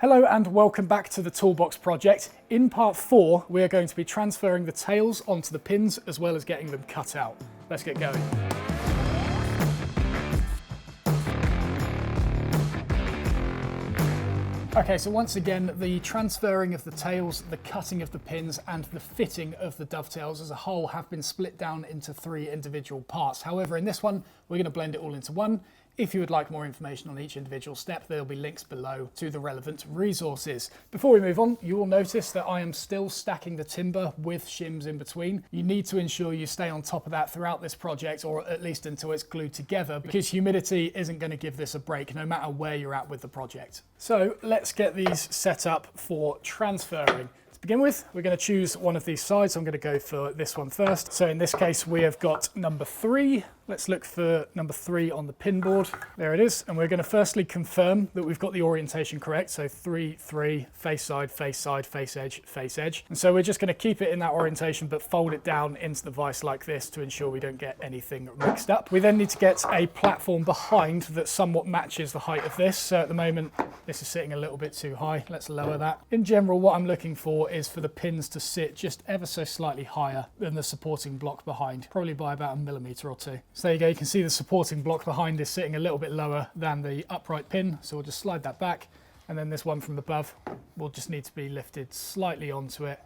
Hello and welcome back to the Toolbox project. In part 4, we are going to be transferring the tails onto the pins as well as getting them cut out. Let's get going. Okay, so once again, the transferring of the tails, the cutting of the pins and the fitting of the dovetails as a whole have been split down into 3 individual parts. However, in this one, we're going to blend it all into one. If you would like more information on each individual step, there'll be links below to the relevant resources. Before we move on, you will notice that I am still stacking the timber with shims in between. You need to ensure you stay on top of that throughout this project, or at least until it's glued together, because humidity isn't going to give this a break no matter where you're at with the project. So let's get these set up for transferring. To begin with, we're going to choose one of these sides. I'm going to go for this one first. So in this case, we have got number 3. Let's look for number 3 on the pin board. There it is. And we're going to firstly confirm that we've got the orientation correct. So 3, 3, face side, face edge, face edge. And so we're just going to keep it in that orientation, but fold it down into the vise like this to ensure we don't get anything mixed up. We then need to get a platform behind that somewhat matches the height of this. So at the moment, this is sitting a little bit too high. Let's lower that. In general, what I'm looking for is for the pins to sit just ever so slightly higher than the supporting block behind, probably by about 1 millimeter or 2. So there you go, you can see the supporting block behind is sitting a little bit lower than the upright pin. So we'll just slide that back. And then this one from above will just need to be lifted slightly onto it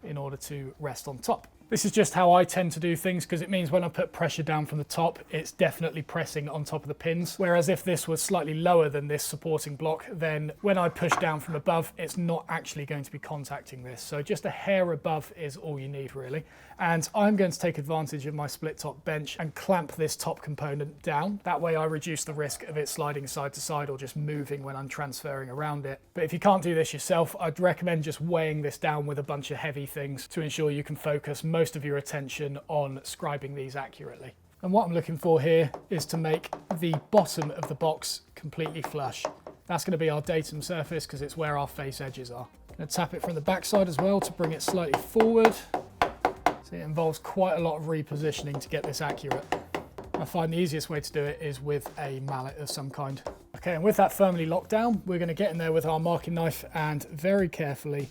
in order to rest on top. This is just how I tend to do things, because it means when I put pressure down from the top, it's definitely pressing on top of the pins. Whereas if this was slightly lower than this supporting block, then when I push down from above, it's not actually going to be contacting this. So just a hair above is all you need really. And I'm going to take advantage of my split top bench and clamp this top component down. That way I reduce the risk of it sliding side to side or just moving when I'm transferring around it. But if you can't do this yourself, I'd recommend just weighing this down with a bunch of heavy things to ensure you can focus most of your attention on scribing these accurately. And what I'm looking for here is to make the bottom of the box completely flush. That's going to be our datum surface because it's where our face edges are. I'm going to tap it from the back side as well to bring it slightly forward. So it involves quite a lot of repositioning to get this accurate. I find the easiest way to do it is with a mallet of some kind. Okay, and with that firmly locked down, we're going to get in there with our marking knife and very carefully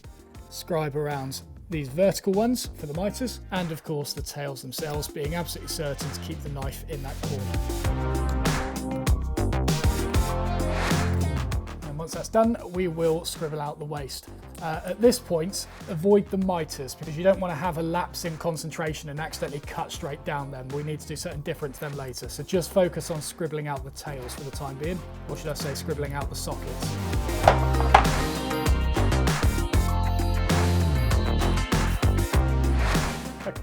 scribe around these vertical ones for the miters, and of course the tails themselves, being absolutely certain to keep the knife in that corner. And once that's done, we will scribble out the waste. At this point, avoid the miters because you don't want to have a lapse in concentration and accidentally cut straight down them. We need to do something different to them later. So just focus on scribbling out the tails for the time being, or should I say scribbling out the sockets.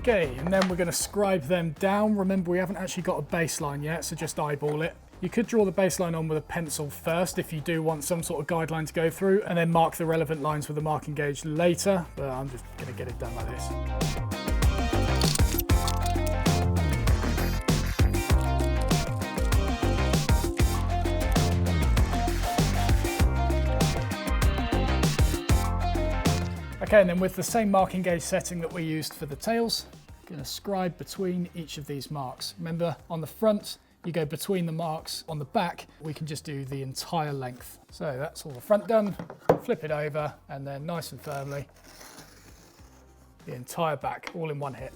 Okay, and then we're going to scribe them down. Remember, we haven't actually got a baseline yet, so just eyeball it. You could draw the baseline on with a pencil first if you do want some sort of guideline to go through, and then mark the relevant lines with a marking gauge later, but I'm just going to get it done like this. Okay, and then with the same marking gauge setting that we used for the tails, I'm going to scribe between each of these marks. Remember, on the front, you go between the marks. On the back, we can just do the entire length. So that's all the front done. Flip it over, and then nice and firmly, the entire back, all in one hit.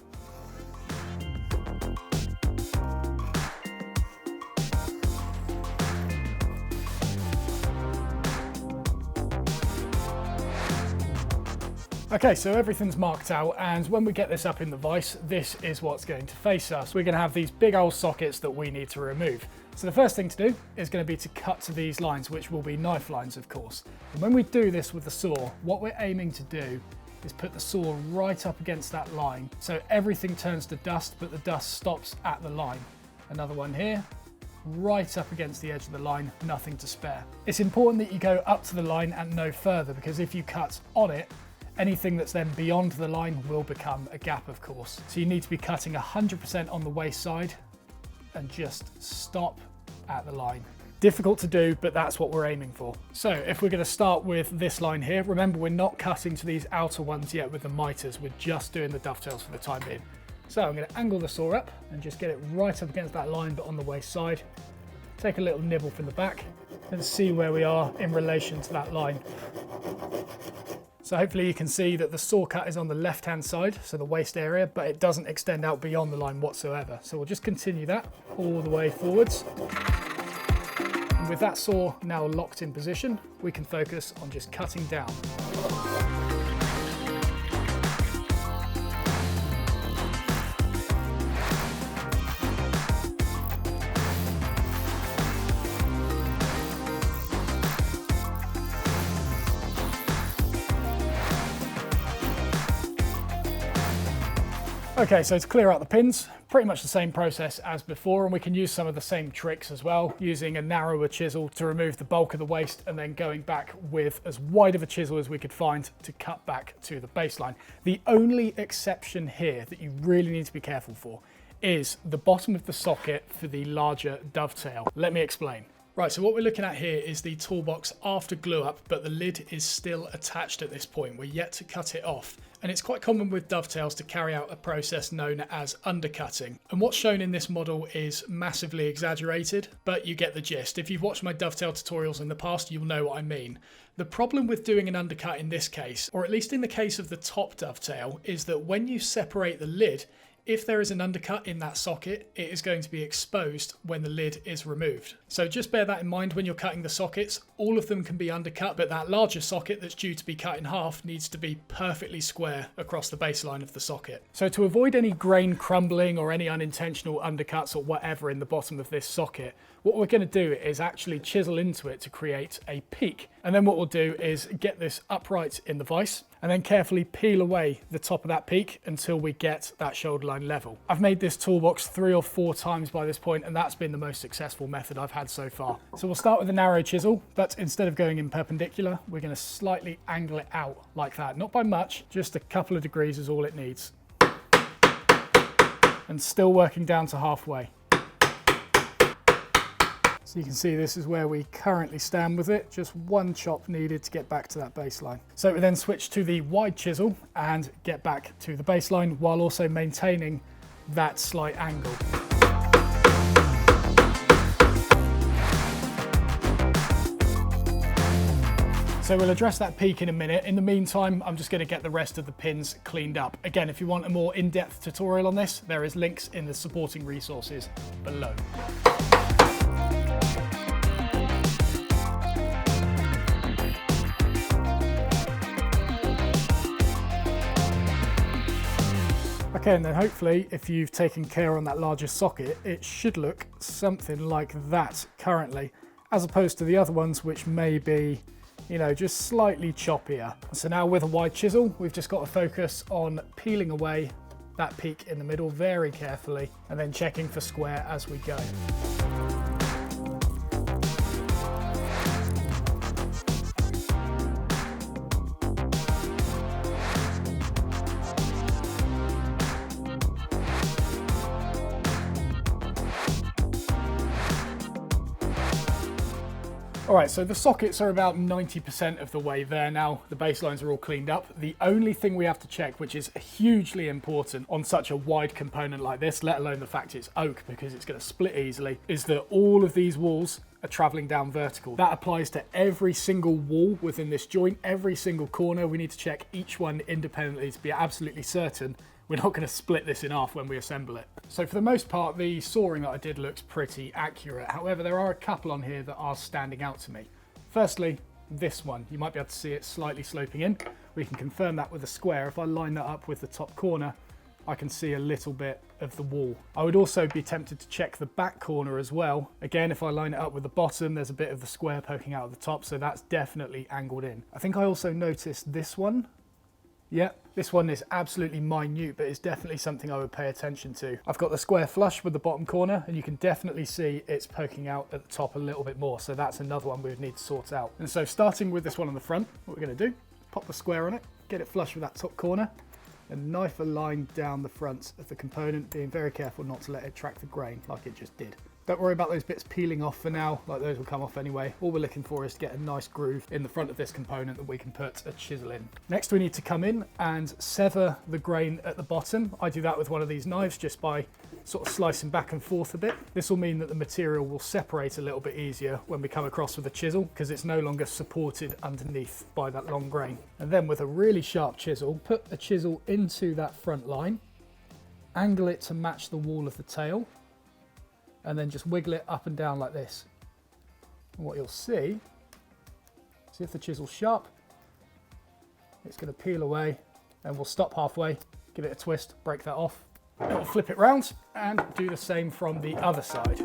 Okay, so everything's marked out, and when we get this up in the vise, this is what's going to face us. We're going to have these big old sockets that we need to remove. So the first thing to do is going to be to cut to these lines, which will be knife lines, of course. And when we do this with the saw, what we're aiming to do is put the saw right up against that line. So everything turns to dust, but the dust stops at the line. Another one here, right up against the edge of the line, nothing to spare. It's important that you go up to the line and no further, because if you cut on it, anything that's then beyond the line will become a gap, of course. So you need to be cutting 100% on the waist side and just stop at the line. Difficult to do, but that's what we're aiming for. So if we're going to start with this line here, remember we're not cutting to these outer ones yet with the miters, we're just doing the dovetails for the time being. So I'm going to angle the saw up and just get it right up against that line, but on the waist side. Take a little nibble from the back and see where we are in relation to that line. So hopefully you can see that the saw cut is on the left-hand side, so the waist area, but it doesn't extend out beyond the line whatsoever. So we'll just continue that all the way forwards. And with that saw now locked in position, we can focus on just cutting down. Okay, so to clear out the pins, pretty much the same process as before, and we can use some of the same tricks as well, using a narrower chisel to remove the bulk of the waste and then going back with as wide of a chisel as we could find to cut back to the baseline. The only exception here that you really need to be careful for is the bottom of the socket for the larger dovetail. Let me explain. Right, so what we're looking at here is the toolbox after glue up, but the lid is still attached at this point. We're yet to cut it off. And it's quite common with dovetails to carry out a process known as undercutting. And what's shown in this model is massively exaggerated, but you get the gist. If you've watched my dovetail tutorials in the past, you'll know what I mean. The problem with doing an undercut in this case, or at least in the case of the top dovetail, is that when you separate the lid, if there is an undercut in that socket, it is going to be exposed when the lid is removed. So just bear that in mind when you're cutting the sockets. All of them can be undercut, but that larger socket that's due to be cut in half needs to be perfectly square across the baseline of the socket. So to avoid any grain crumbling or any unintentional undercuts or whatever in the bottom of this socket, what we're going to do is actually chisel into it to create a peak. And then what we'll do is get this upright in the vise and then carefully peel away the top of that peak until we get that shoulder line level. I've made this toolbox 3 or 4 times by this point, and that's been the most successful method I've had so far. So we'll start with a narrow chisel, but instead of going in perpendicular, we're going to slightly angle it out like that. Not by much, just a couple of degrees is all it needs. And still working down to halfway. So you can see this is where we currently stand with it, just one chop needed to get back to that baseline. So we then switch to the wide chisel and get back to the baseline while also maintaining that slight angle. So we'll address that peak in a minute. In the meantime, I'm just going to get the rest of the pins cleaned up. Again, if you want a more in-depth tutorial on this, there is links in the supporting resources below. Okay, and then hopefully if you've taken care on that larger socket, it should look something like that currently, as opposed to the other ones which may be, you know, just slightly choppier. So now with a wide chisel, we've just got to focus on peeling away that peak in the middle very carefully and then checking for square as we go. All right, so the sockets are about 90% of the way there now. The baselines are all cleaned up. The only thing we have to check, which is hugely important on such a wide component like this, let alone the fact it's oak because it's going to split easily, is that all of these walls are traveling down vertical. That applies to every single wall within this joint, every single corner. We need to check each one independently to be absolutely certain we're not going to split this in half when we assemble it. So for the most part, the sawing that I did looks pretty accurate. However, there are a couple on here that are standing out to me. Firstly, this one. You might be able to see it slightly sloping in. We can confirm that with a square. If I line that up with the top corner, I can see a little bit of the wall. I would also be tempted to check the back corner as well. Again, if I line it up with the bottom, there's a bit of the square poking out of the top, so that's definitely angled in. I think I also noticed this one. Yeah, this one is absolutely minute, but it's definitely something I would pay attention to. I've got the square flush with the bottom corner, and you can definitely see it's poking out at the top a little bit more, so that's another one we would need to sort out. And so starting with this one on the front, what we're going to do, pop the square on it, get it flush with that top corner, and knife a line down the front of the component, being very careful not to let it track the grain like it just did. Don't worry about those bits peeling off for now, like those will come off anyway. All we're looking for is to get a nice groove in the front of this component that we can put a chisel in. Next we need to come in and sever the grain at the bottom. I do that with one of these knives just by sort of slicing back and forth a bit. This will mean that the material will separate a little bit easier when we come across with a chisel, because it's no longer supported underneath by that long grain. And then with a really sharp chisel, put a chisel into that front line, angle it to match the wall of the tail, and then just wiggle it up and down like this. And what you'll see if the chisel's sharp, it's going to peel away, and we'll stop halfway, give it a twist, break that off. It'll flip it round and do the same from the other side.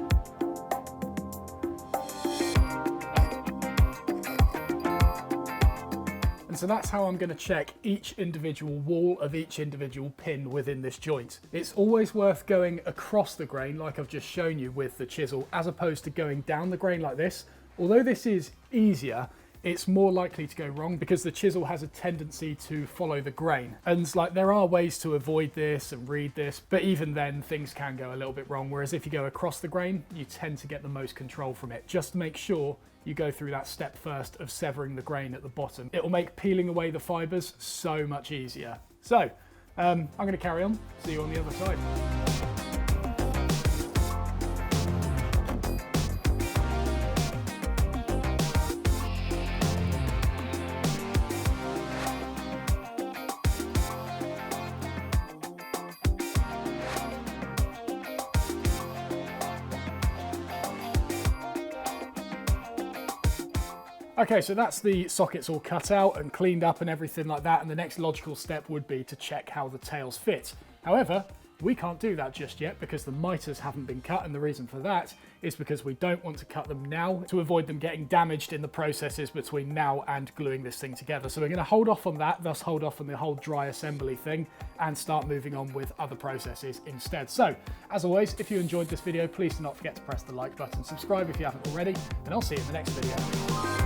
And so that's how I'm going to check each individual wall of each individual pin within this joint. It's always worth going across the grain like I've just shown you with the chisel, as opposed to going down the grain like this. Although this is easier, it's more likely to go wrong because the chisel has a tendency to follow the grain. And like, there are ways to avoid this and read this, but even then things can go a little bit wrong. Whereas if you go across the grain, you tend to get the most control from it. Just make sure you go through that step first of severing the grain at the bottom. It will make peeling away the fibers so much easier. So I'm going to carry on. See you on the other side. Okay, so that's the sockets all cut out and cleaned up and everything like that, and the next logical step would be to check how the tails fit. However, we can't do that just yet because the miters haven't been cut, and the reason for that is because we don't want to cut them now to avoid them getting damaged in the processes between now and gluing this thing together. So we're going to hold off on that, thus hold off on the whole dry assembly thing, and start moving on with other processes instead. So, as always, if you enjoyed this video, please do not forget to press the like button, subscribe if you haven't already, and I'll see you in the next video.